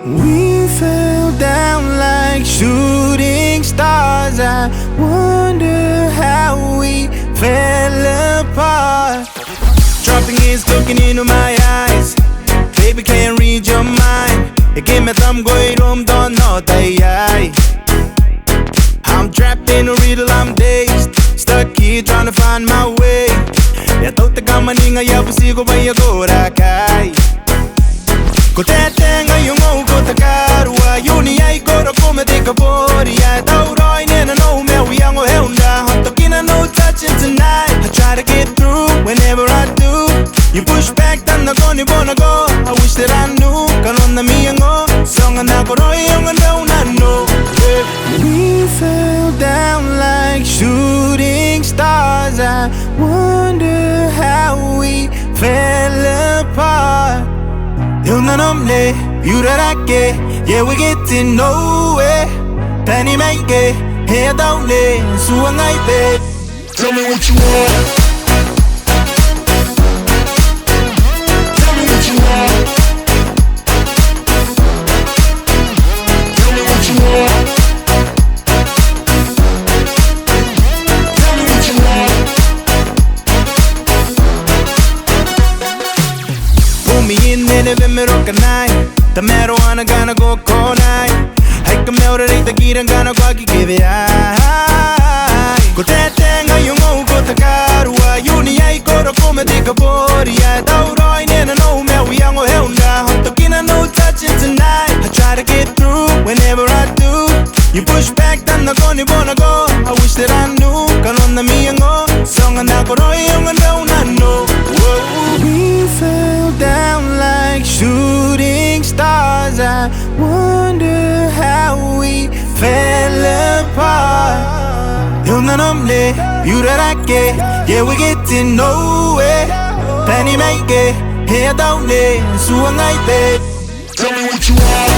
We fell down like shooting stars. I wonder how we fell apart. Dropping is looking into my eyes. Baby, can't read your mind. You give me thumb going home, don't know that. I'm trapped in a riddle, I'm dazed. Stuck here trying to find my way. Ya tote kama ninga ya pusigo ba ya gora kai. Ko tete ngayong o ko takarua. Yuni ay gora come te kabori. I don't know in and no me we ang o heunda. Hot talking and no touching tonight. I try to get through whenever I do. You push back, then I'm gonna go. I wish that I knew. Kanon na mi ang o. Song na ko roy yung ano na no. We fell down like shooting stars. I wonder how we fell apart. You know me, you that I get. Yeah, we getting nowhere. Penny make it, here don't let. So I'm like, babe, tell me what you want. Tell me what you want. Tell me what you want. Me in and if me rock a night. The marijuana gonna go all night. I can melt it, the kid and gonna go give it high. Go that thing, I you know, go to Karua. Uni, I go to come and take a body. I don't know, and I know, man, we are going hell now. I'm talking, I know, touching tonight. I try to get through whenever I do. You push back, then I'm gonna go. I wish that I knew. Kanon na mi ang o. Song na ko roy yung ano na no. We fell down like shooting stars. I wonder how we fell apart. You know me, you that I get. Yeah, we getting nowhere. Penny make it, here don't let. So I'm like, babe, tell me what you want.